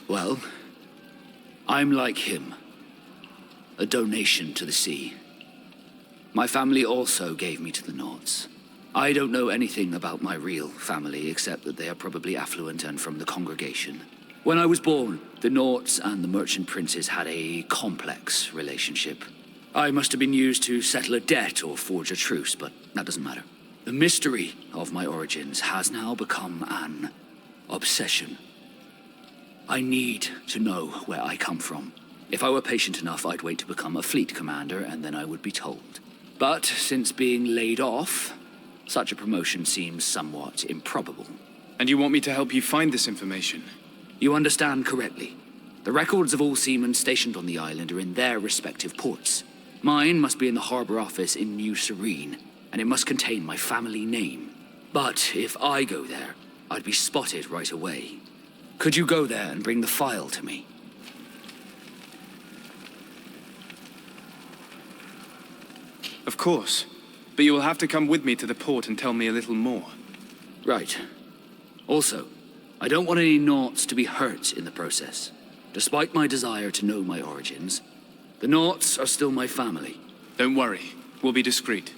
Well, I'm like him. A donation to the sea. My family also gave me to the Nords. I don't know anything about my real family, except that they are probably affluent and from the congregation. When I was born, the Nords and the merchant princes had a complex relationship. I must have been used to settle a debt or forge a truce, but that doesn't matter. The mystery of my origins has now become an obsession. I need to know where I come from. If I were patient enough, I'd wait to become a fleet commander, and then I would be told. But since being laid off, such a promotion seems somewhat improbable. And you want me to help you find this information? You understand correctly. The records of all seamen stationed on the island are in their respective ports. Mine must be in the harbor office in New Serene, and it must contain my family name. But if I go there, I'd be spotted right away. Could you go there and bring the file to me? Of course. But you will have to come with me to the port and tell me a little more. Right. Also, I don't want any Naughts to be hurt in the process. Despite my desire to know my origins, the Naughts are still my family. Don't worry. We'll be discreet.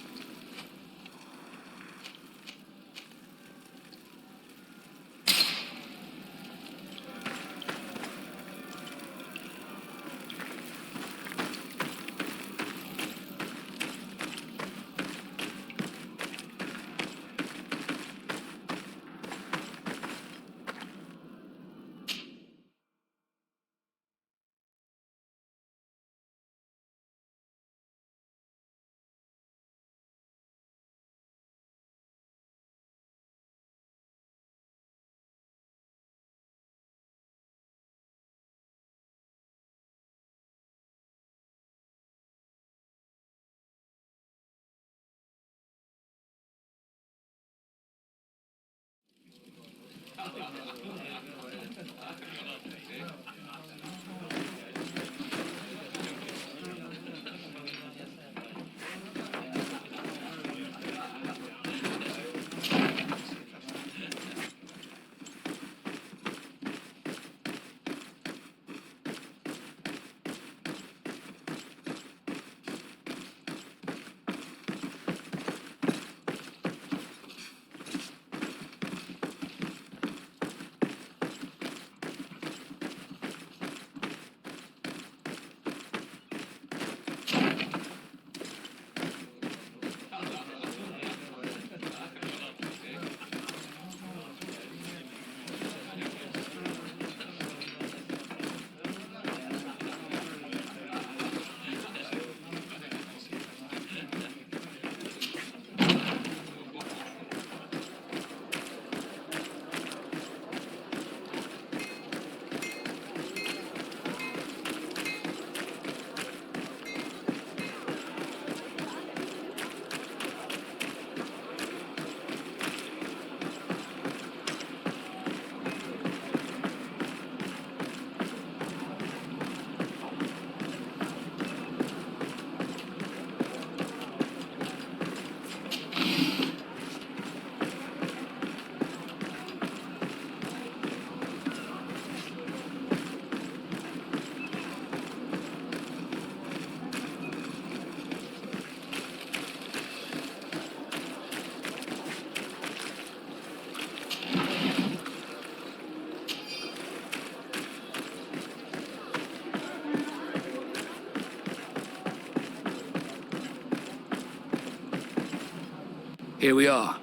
Here we are.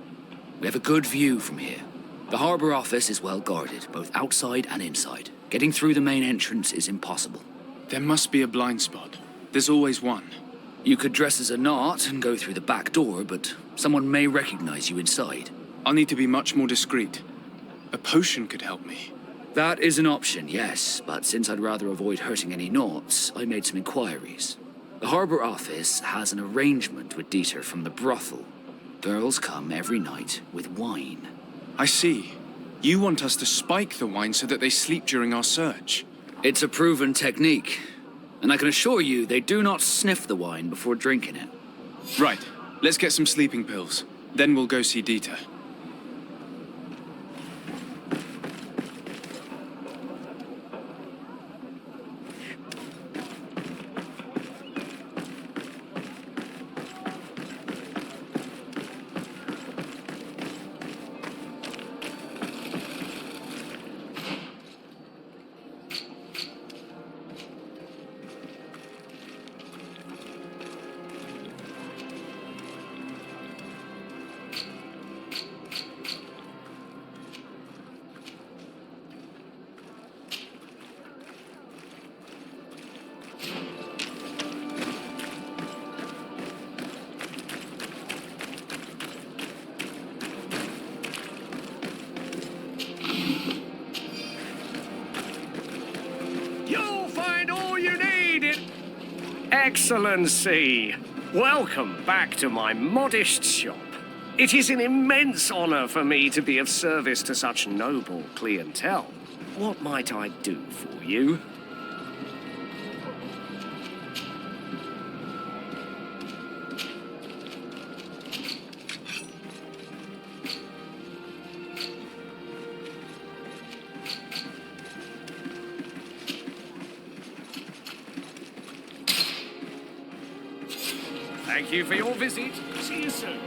We have a good view from here. The harbor office is well guarded, both outside and inside. Getting through the main entrance is impossible. There must be a blind spot. There's always one. You could dress as a Naut and go through the back door, but someone may recognize you inside. I'll need to be much more discreet. A potion could help me. That is an option, yes, but since I'd rather avoid hurting any Nauts, I made some inquiries. The harbor office has an arrangement with Dieter from the brothel. Girls come every night with wine. I see. You want us to spike the wine so that they sleep during our search. It's a proven technique, and I can assure you they do not sniff the wine before drinking it. Right. Let's get some sleeping pills. Then we'll go see Dieter. Excellency! Welcome back to my modest shop. It is an immense honor for me to be of service to such noble clientele. What might I do for you? Thank you for your visit. See you soon.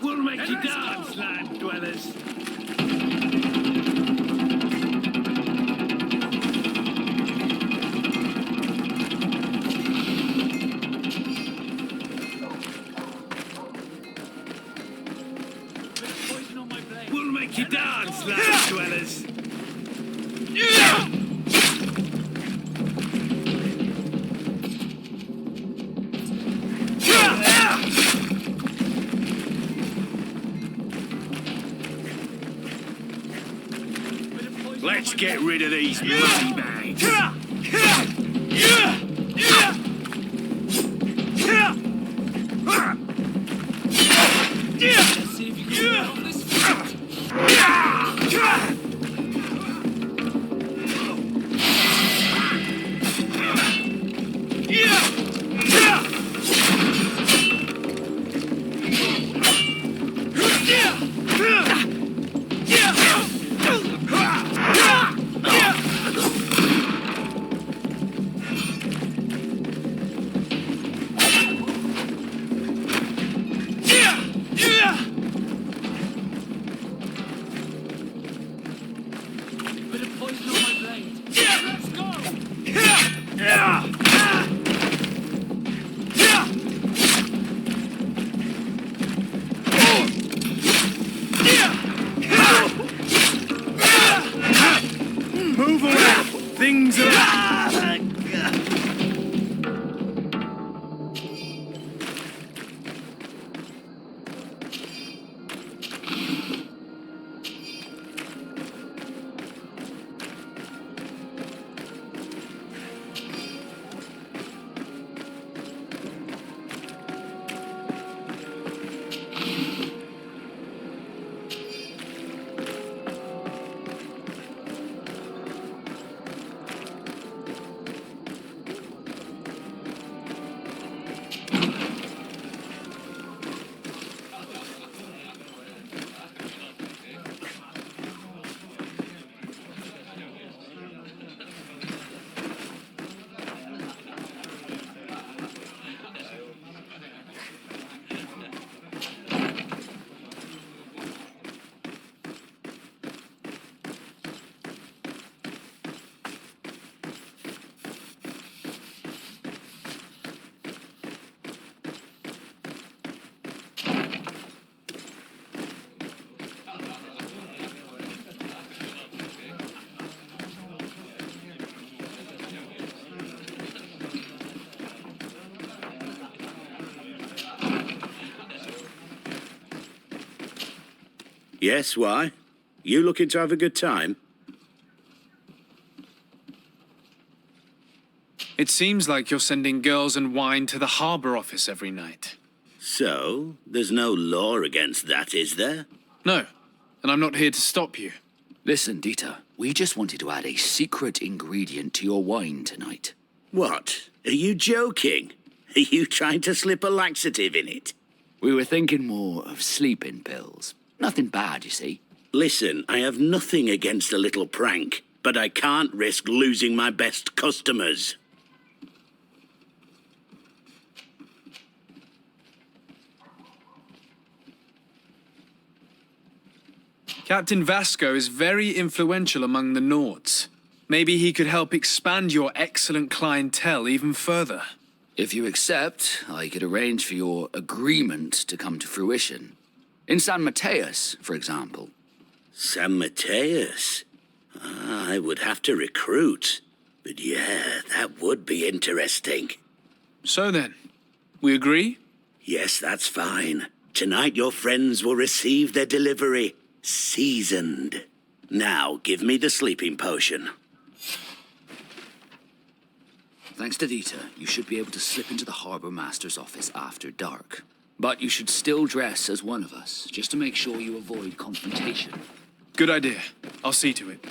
We'll make you dance, land dwellers. We'll make you dance, land dwellers. Let's get rid of these bloody bags. Let's see if you can get off this foot. Bit of poison on my blade. Let's go! Move away! Things are... Yes, why? You looking to have a good time? It seems like you're sending girls and wine to the harbour office every night. So, there's no law against that, is there? No, and I'm not here to stop you. Listen, Dieter, we just wanted to add a secret ingredient to your wine tonight. What? Are you joking? Are you trying to slip a laxative in it? We were thinking more of sleeping pills. Nothing bad, you see. Listen, I have nothing against a little prank, but I can't risk losing my best customers. Captain Vasco is very influential among the Nords. Maybe he could help expand your excellent clientele even further. If you accept, I could arrange for your agreement to come to fruition. In San Mateus, for example. San Mateus? I would have to recruit. But yeah, that would be interesting. So then, we agree? Yes, that's fine. Tonight your friends will receive their delivery. Seasoned. Now, give me the sleeping potion. Thanks to Dita, you should be able to slip into the Harbor Master's office after dark. But you should still dress as one of us, just to make sure you avoid confrontation. Good idea. I'll see to it.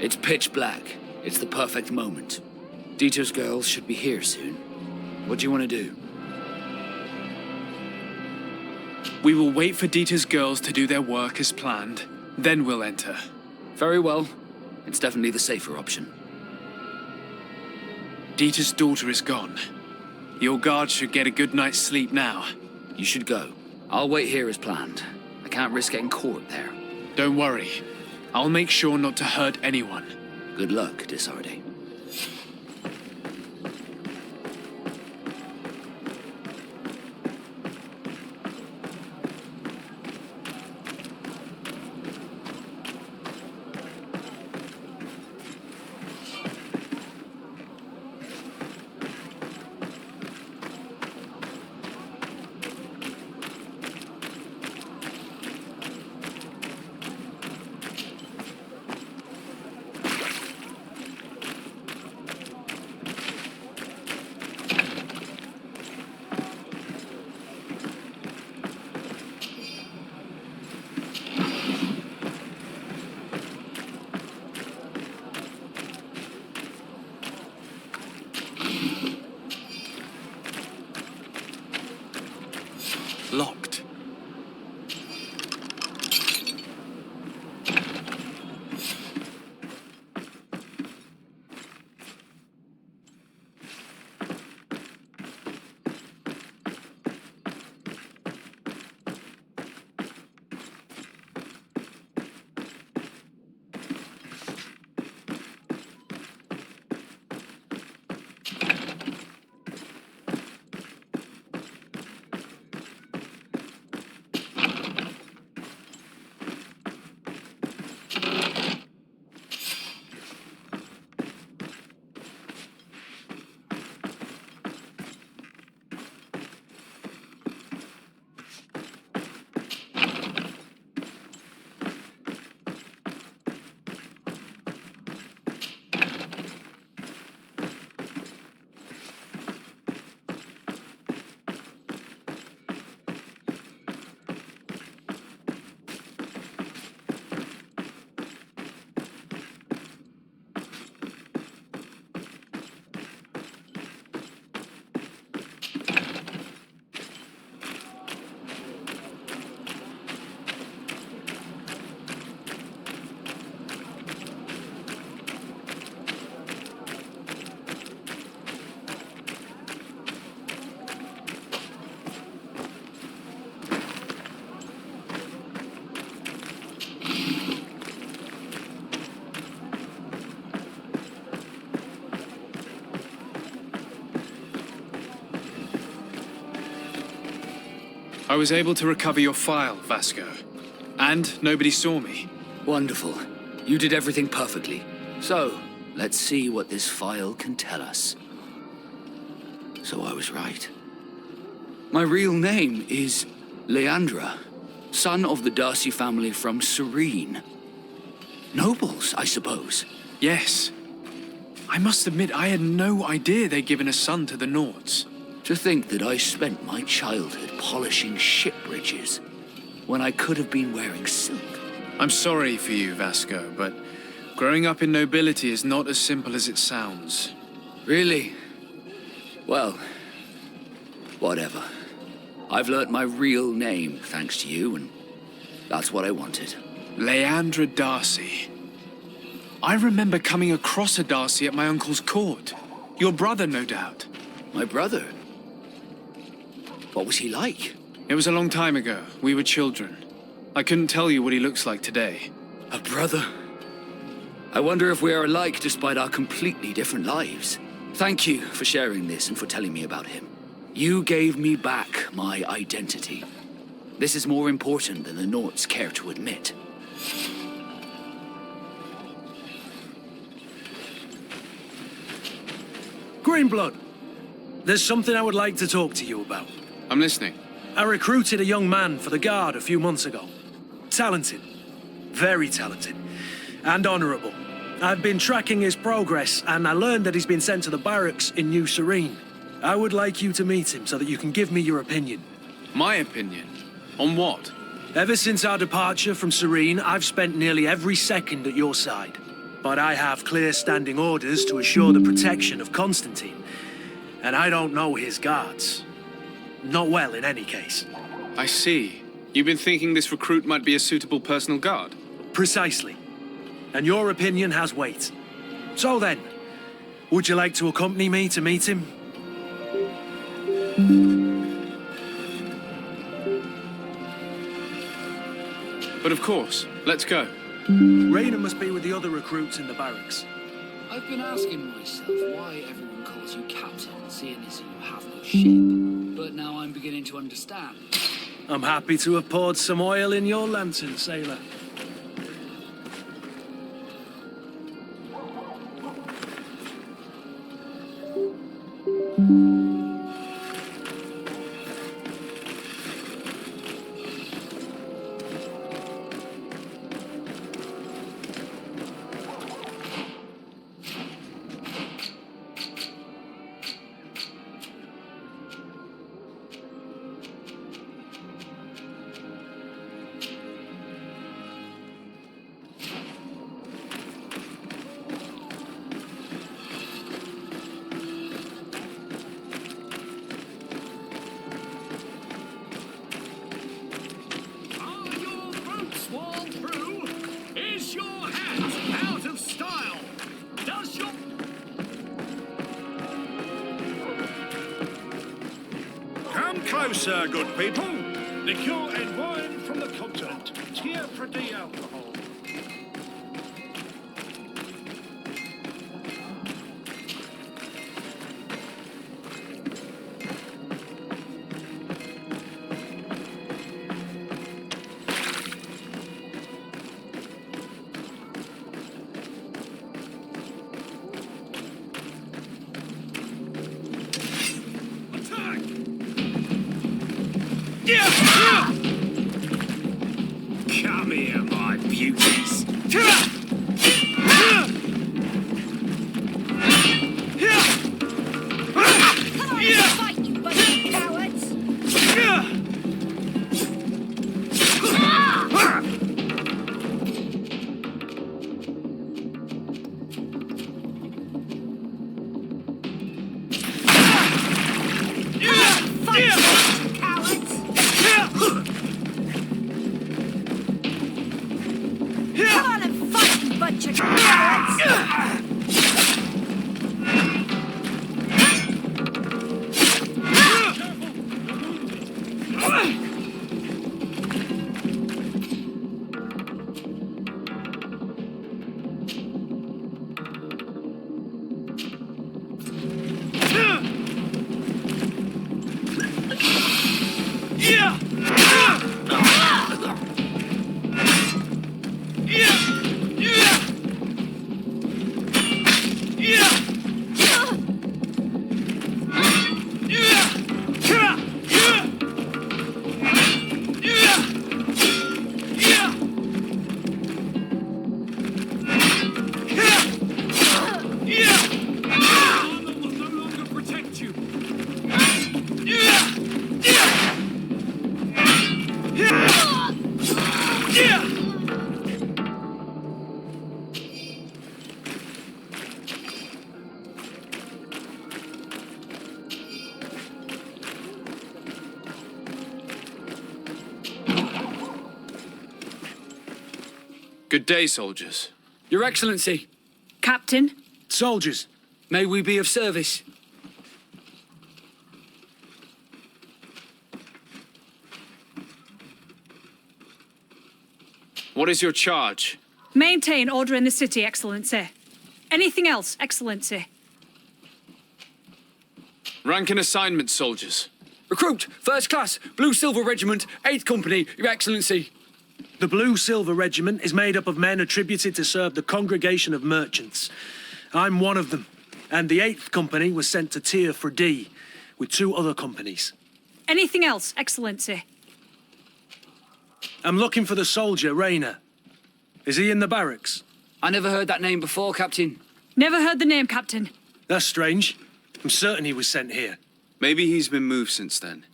It's pitch black. It's the perfect moment. Dieter's girls should be here soon. What do you want to do? We will wait for Dieter's girls to do their work as planned. Then we'll enter. Very well. It's definitely the safer option. Dieter's daughter is gone. Your guards should get a good night's sleep now. You should go. I'll wait here as planned. I can't risk getting caught there. Don't worry. I'll make sure not to hurt anyone. Good luck, Desarde. Locked. I was able to recover your file, Vasco. And nobody saw me. Wonderful. You did everything perfectly. So, let's see what this file can tell us. So I was right. My real name is Leandra, son of the Darcy family from Serene. Nobles, I suppose. Yes. I must admit, I had no idea they'd given a son to the Nords. To think that I spent my childhood polishing ship bridges when I could have been wearing silk. I'm sorry for you, Vasco, but growing up in nobility is not as simple as it sounds. Really? Well, whatever. I've learnt my real name thanks to you, and that's what I wanted. Leandra Darcy. I remember coming across a Darcy at my uncle's court. Your brother, no doubt. My brother? What was he like? It was a long time ago. We were children. I couldn't tell you what he looks like today. A brother? I wonder if we are alike despite our completely different lives. Thank you for sharing this and for telling me about him. You gave me back my identity. This is more important than the Nords care to admit. Greenblood, there's something I would like to talk to you about. I'm listening. I recruited a young man for the Guard a few months ago. Talented. Very talented. And honorable. I've been tracking his progress, and I learned that he's been sent to the barracks in New Serene. I would like you to meet him so that you can give me your opinion. My opinion? On what? Ever since our departure from Serene, I've spent nearly every second at your side. But I have clear standing orders to assure the protection of Constantine. And I don't know his guards. Not well, in any case. I see. You've been thinking this recruit might be a suitable personal guard? Precisely. And your opinion has weight. So then, would you like to accompany me to meet him? But of course, let's go. Raina must be with the other recruits in the barracks. I've been asking myself why everyone calls you captain, seeing as you have no ship. But now I'm beginning to understand. I'm happy to have poured some oil in your lantern, sailor. Closer, good people. Liqueur and wine from the continent. Tier pretty alcohol. Come here, my beauties. Come on, fight, you bunch of cowards! Fight, you bunch of cowards! Come on and fight, you bunch of cowards! Good day, soldiers. Your Excellency, Captain, Soldiers, may we be of service? What is your charge? maintain order in the city, Excellency. Anything else, Excellency? Rank and assignment, soldiers. Recruit, first class, Blue Silver Regiment, 8th Company, Your Excellency. the Blue Silver Regiment is made up of men attributed to serve the Congregation of Merchants. I'm one of them, and the 8th Company was sent to Tier for D with 2 other companies. Anything else, Excellency? I'm looking for the soldier, Rayner. Is he in the barracks? I never heard that name before, Captain. Never heard the name, Captain. That's strange. I'm certain he was sent here. Maybe he's been moved since then.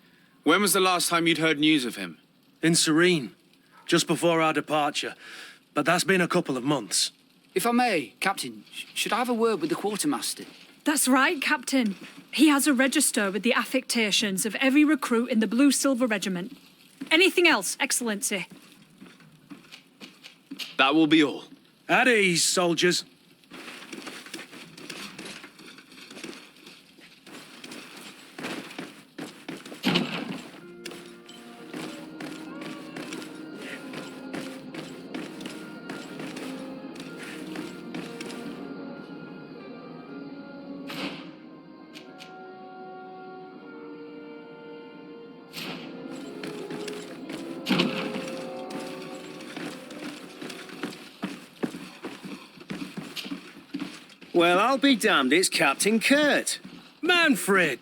When was the last time you'd heard news of him? In Serene, just before our departure. But that's been a couple of months. If I may, Captain, should I have a word with the quartermaster? That's right, Captain. He has a register with the affectations of every recruit in the Blue Silver Regiment. Anything else, Excellency? That will be all. At ease, soldiers. Well, I'll be damned, it's Captain Kurt. Manfred!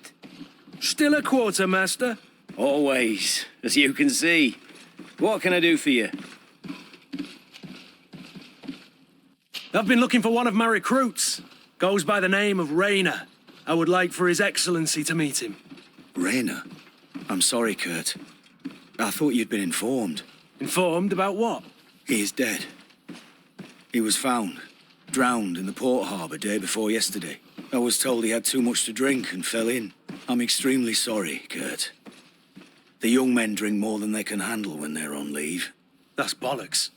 Still a quartermaster? Always, as you can see. What can I do for you? I've been looking for one of my recruits. Goes by the name of Rayner. I would like for His Excellency to meet him. Rayner? I'm sorry, Kurt. I thought you'd been informed. Informed about what? He is dead. He was found, drowned in the port harbour day before yesterday. I was told he had too much to drink and fell in. I'm extremely sorry, Kurt. The young men drink more than they can handle when they're on leave. That's bollocks.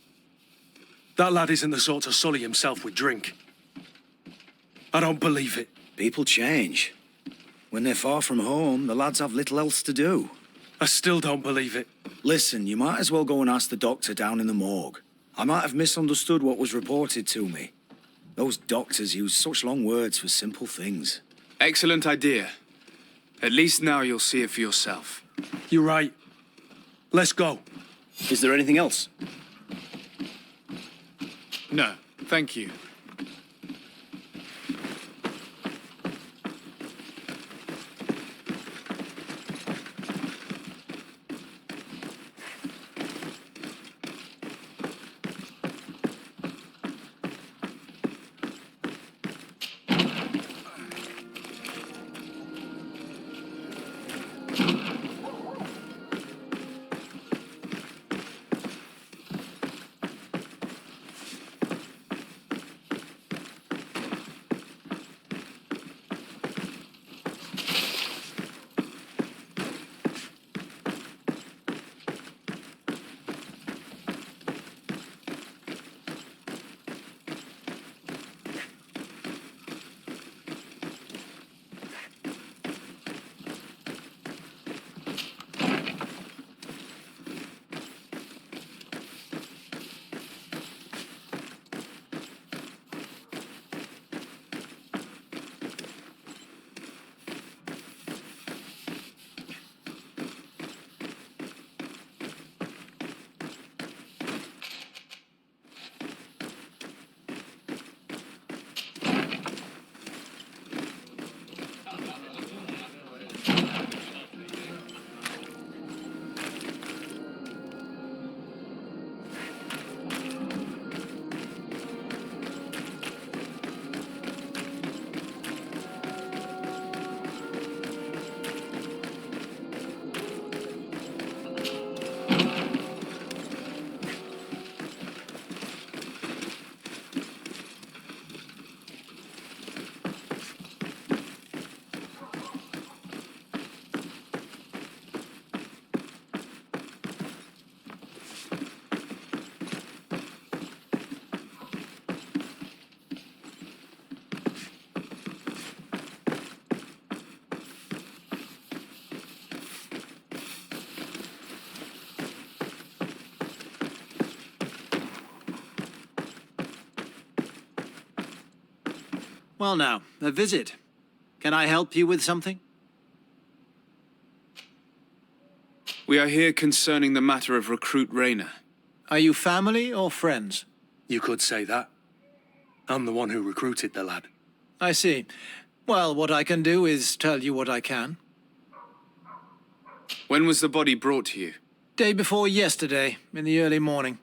That lad isn't the sort to sully himself with drink. I don't believe it. People change. When they're far from home, the lads have little else to do. I still don't believe it. Listen, you might as well go and ask the doctor down in the morgue. I might have misunderstood what was reported to me. Those doctors use such long words for simple things. Excellent idea. At least now you'll see it for yourself. You're right. Let's go. Is there anything else? No, thank you. Well now, a visit. Can I help you with something? We are here concerning the matter of recruit Rayner. Are you family or friends? You could say that. I'm the one who recruited the lad. I see. Well, what I can do is tell you what I can. When was the body brought to you? Day before yesterday, in the early morning.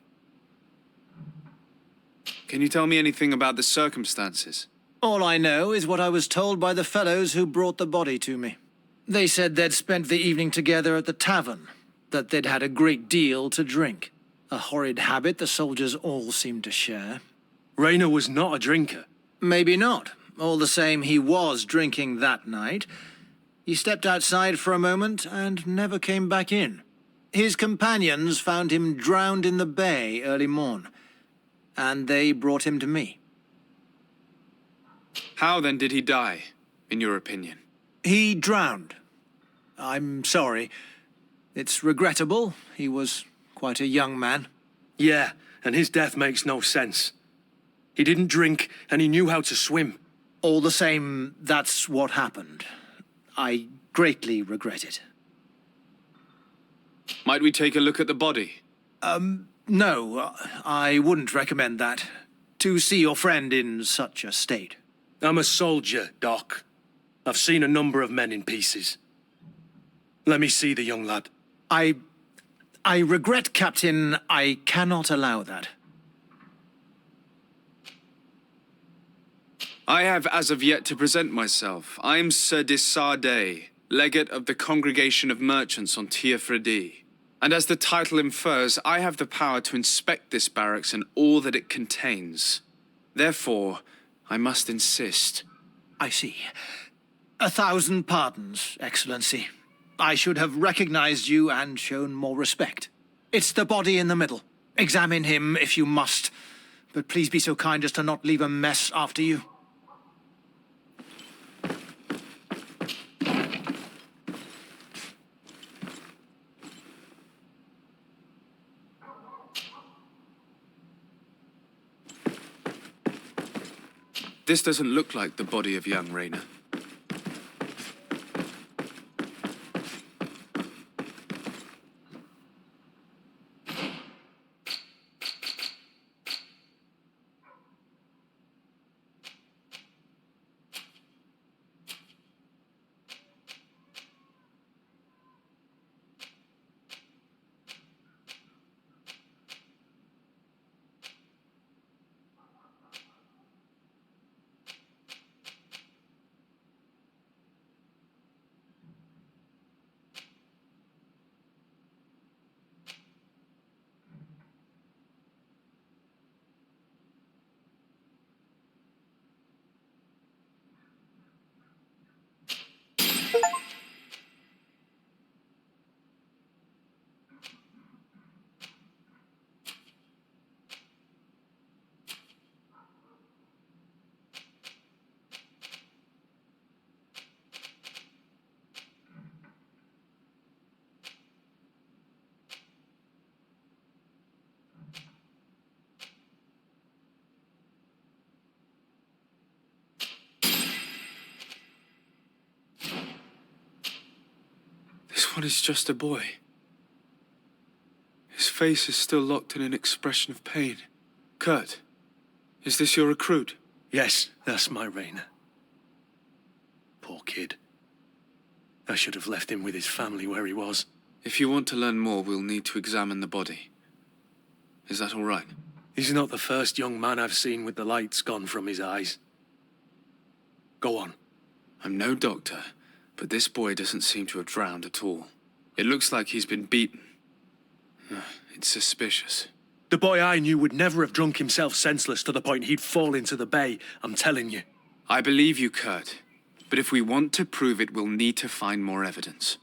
Can you tell me anything about the circumstances? All I know is what I was told by the fellows who brought the body to me. They said they'd spent the evening together at the tavern, that they'd had a great deal to drink. A horrid habit the soldiers all seemed to share. Rayner was not a drinker. Maybe not. All the same, he was drinking that night. He stepped outside for a moment and never came back in. His companions found him drowned in the bay early morn, and they brought him to me. How then did he die, in your opinion? He drowned. I'm sorry. It's regrettable. He was quite a young man. Yeah, and his death makes no sense. He didn't drink, and he knew how to swim. All the same, that's what happened. I greatly regret it. Might we take a look at the body? No, I wouldn't recommend that. To see your friend in such a state. I'm a soldier, Doc. I've seen a number of men in pieces. Let me see the young lad. I regret, Captain. I cannot allow that. I have as of yet to present myself. I am Sir Desardet, legate of the Congregation of Merchants on Tir Fredi. And as the title infers, I have the power to inspect this barracks and all that it contains. Therefore, I must insist. I see. 1,000 pardons, Excellency. I should have recognized you and shown more respect. It's the body in the middle. Examine him if you must, but please be so kind as to not leave a mess after you. This doesn't look like the body of young Rayner. This one is just a boy. His face is still locked in an expression of pain. Kurt, is this your recruit? Yes, that's my Rayner. Poor kid. I should have left him with his family where he was. If you want to learn more, we'll need to examine the body. Is that all right? He's not the first young man I've seen with the lights gone from his eyes. Go on. I'm no doctor, but this boy doesn't seem to have drowned at all. It looks like he's been beaten. It's suspicious. The boy I knew would never have drunk himself senseless to the point he'd fall into the bay, I'm telling you. I believe you, Kurt. But if we want to prove it, we'll need to find more evidence.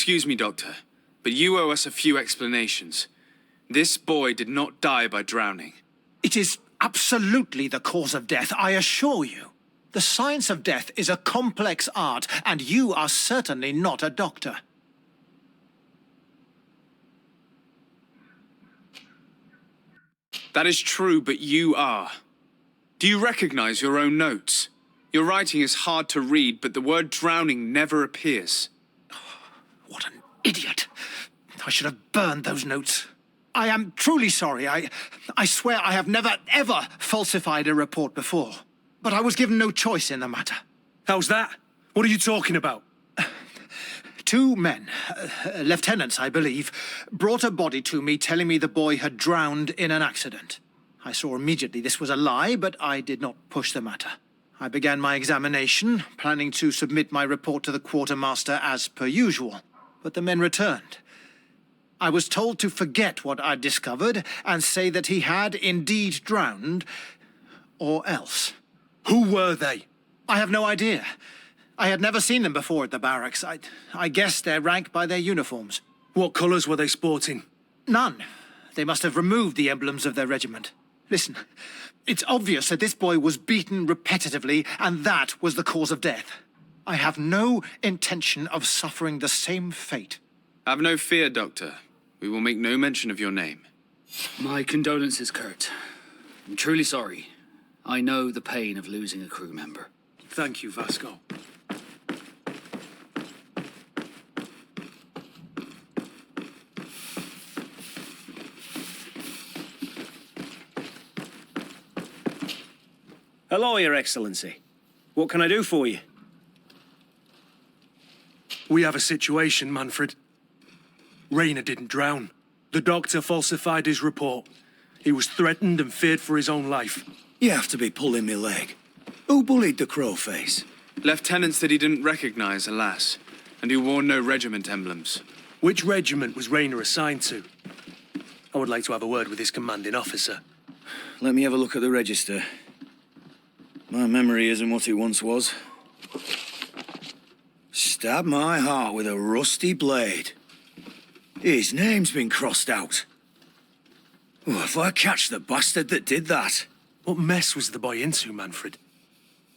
Excuse me, Doctor, but you owe us a few explanations. This boy did not die by drowning. It is absolutely the cause of death, I assure you. The science of death is a complex art, and you are certainly not a doctor. That is true, but you are. Do you recognize your own notes? Your writing is hard to read, but the word drowning never appears. What an idiot. I should have burned those notes. I am truly sorry. I swear I have never, ever falsified a report before. But I was given no choice in the matter. How's that? What are you talking about? Two men, lieutenants, I believe, brought a body to me telling me the boy had drowned in an accident. I saw immediately this was a lie, but I did not push the matter. I began my examination, planning to submit my report to the quartermaster as per usual. But the men returned. I was told to forget what I'd discovered and say that he had indeed drowned, or else. Who were they? I have no idea. I had never seen them before at the barracks. I guessed their rank by their uniforms. What colours were they sporting? None. They must have removed the emblems of their regiment. Listen, it's obvious that this boy was beaten repetitively, and that was the cause of death. I have no intention of suffering the same fate. Have no fear, Doctor. We will make no mention of your name. My condolences, Kurt. I'm truly sorry. I know the pain of losing a crew member. Thank you, Vasco. Hello, Your Excellency. What can I do for you? We have a situation, Manfred. Rayner didn't drown. The doctor falsified his report. He was threatened and feared for his own life. You have to be pulling me leg. Who bullied the crowface? Lieutenants that he didn't recognize, alas, and who wore no regiment emblems. Which regiment was Rayner assigned to? I would like to have a word with his commanding officer. Let me have a look at the register. My memory isn't what it once was. Stab my heart with a rusty blade. His name's been crossed out. Oh, if I catch the bastard that did that. What mess was the boy into, Manfred?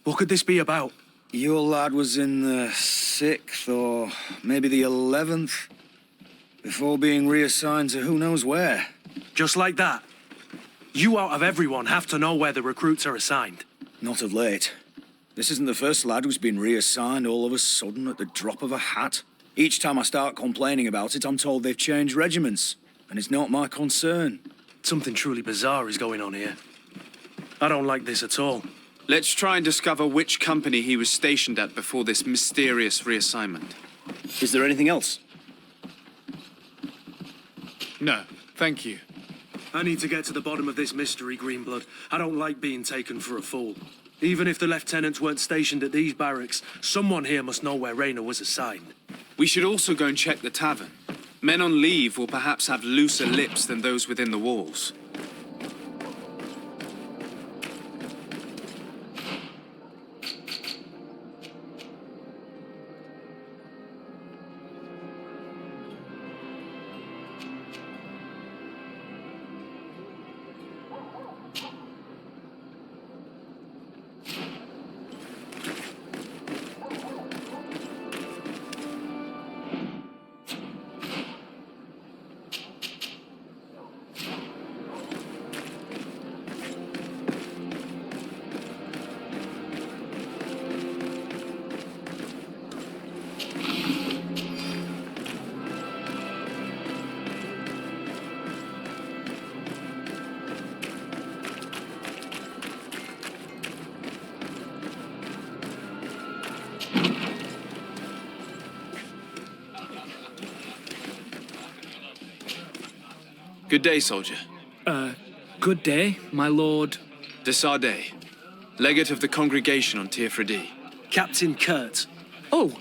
What could this be about? Your lad was in the 6th or maybe the 11th, before being reassigned to who knows where. Just like that? You out of everyone have to know where the recruits are assigned. Not of late. This isn't the first lad who's been reassigned all of a sudden at the drop of a hat. Each time I start complaining about it, I'm told they've changed regiments, and it's not my concern. Something truly bizarre is going on here. I don't like this at all. Let's try and discover which company he was stationed at before this mysterious reassignment. Is there anything else? No, thank you. I need to get to the bottom of this mystery, Greenblood. I don't like being taken for a fool. Even if the lieutenants weren't stationed at these barracks, someone here must know where Rayner was assigned. We should also go and check the tavern. Men on leave will perhaps have looser lips than those within the walls. Good day, soldier. Good day, my lord. De Sardet, legate of the congregation on Tir-Fredi. Captain Kurt. Oh,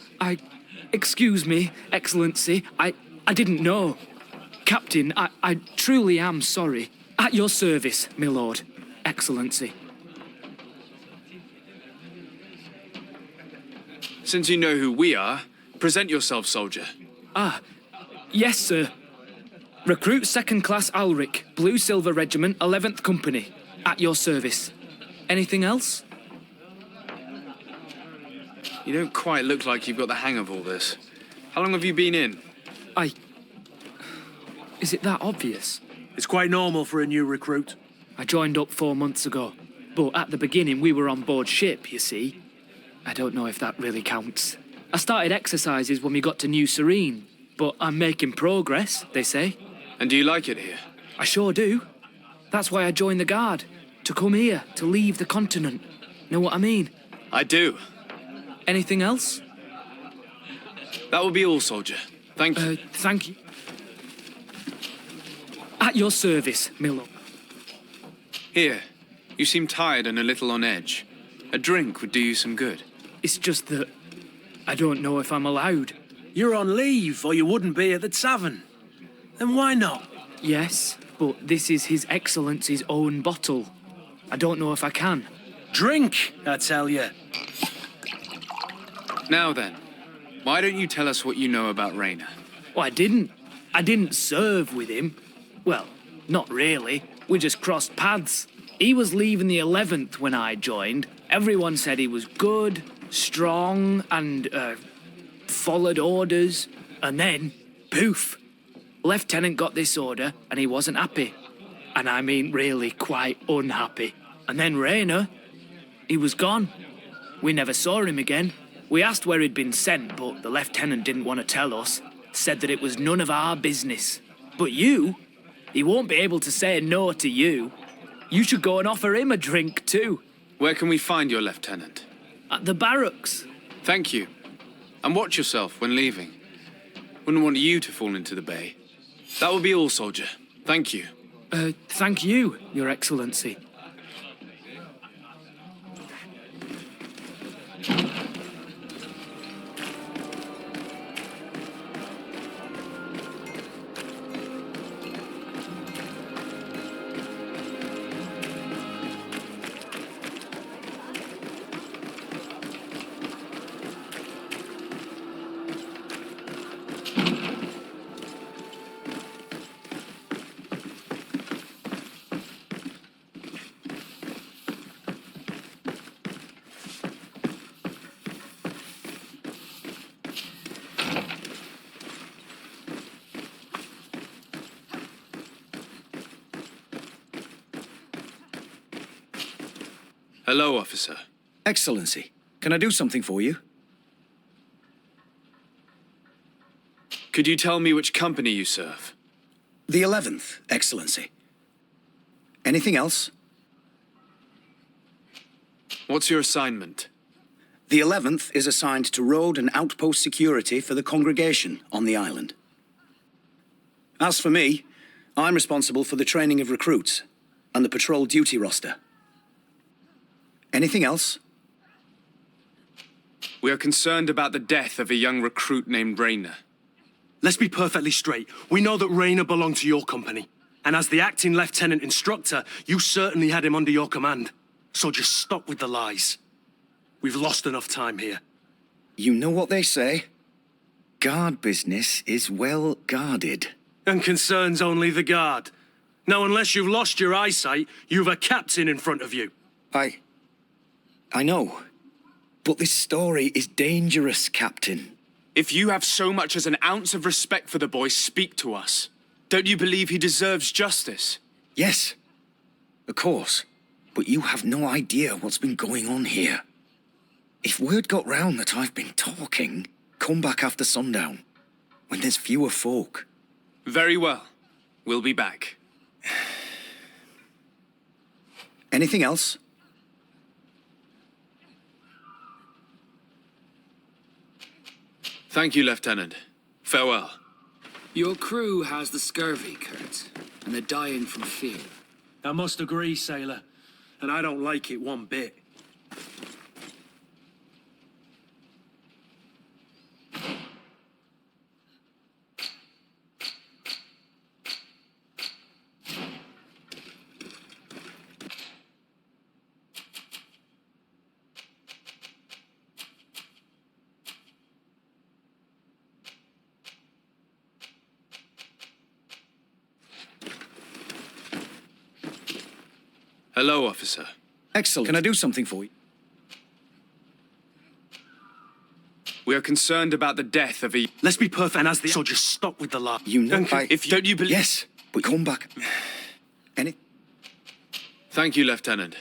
excuse me, Excellency. I didn't know. Captain, I truly am sorry. At your service, my lord. Excellency. Since you know who we are, present yourself, soldier. Yes, sir. Recruit 2nd Class Alric, Blue Silver Regiment, 11th Company. At your service. Anything else? You don't quite look like you've got the hang of all this. How long have you been in? Is it that obvious? It's quite normal for a new recruit. I joined up 4 months ago. But at the beginning, we were on board ship, you see. I don't know if that really counts. I started exercises when we got to New Serene. But I'm making progress, they say. And do you like it here? I sure do. That's why I joined the Guard. To come here, to leave the continent. Know what I mean? I do. Anything else? That will be all, soldier. Thank you. Thank you. At your service, Milo. Here. You seem tired and a little on edge. A drink would do you some good. It's just that I don't know if I'm allowed. You're on leave, or you wouldn't be at the tavern. Then why not? Yes, but this is His Excellency's own bottle. I don't know if I can. Drink, I tell you. Now then, why don't you tell us what you know about Rayner? Well, I didn't serve with him. Well, not really. We just crossed paths. He was leaving the 11th when I joined. Everyone said he was good, strong, and, followed orders. And then, poof. Lieutenant got this order, and he wasn't happy. And I mean really quite unhappy. And then Rayner, he was gone. We never saw him again. We asked where he'd been sent, but the lieutenant didn't want to tell us. Said that it was none of our business. But you, he won't be able to say no to you. You should go and offer him a drink too. Where can we find your lieutenant? At the barracks. Thank you. And watch yourself when leaving. Wouldn't want you to fall into the bay. That will be all, soldier. Thank you. Thank you, Your Excellency. Hello, officer. Excellency, can I do something for you? Could you tell me which company you serve? The 11th, Excellency. Anything else? What's your assignment? The 11th is assigned to road and outpost security for the congregation on the island. As for me, I'm responsible for the training of recruits and the patrol duty roster. Anything else? We are concerned about the death of a young recruit named Rayner. Let's be perfectly straight. We know that Rayner belonged to your company. And as the acting lieutenant instructor, you certainly had him under your command. So just stop with the lies. We've lost enough time here. You know what they say? Guard business is well guarded. And concerns only the guard. Now, unless you've lost your eyesight, you've a captain in front of you. I know. But this story is dangerous, Captain. If you have so much as an ounce of respect for the boy, speak to us. Don't you believe he deserves justice? Yes, of course. But you have no idea what's been going on here. If word got round that I've been talking, come back after sundown, when there's fewer folk. Very well. We'll be back. Anything else? Thank you, Lieutenant. Farewell. Your crew has the scurvy, Kurt, and they're dying from fear. I must agree, sailor. And I don't like it one bit. Hello, officer. Excellent. Can I do something for you? We are concerned about the death of a... Let's be perfect, and as the... So just stop with the lie. You know, If you... Don't you believe... Yes, but come back. Any... Thank you, Lieutenant.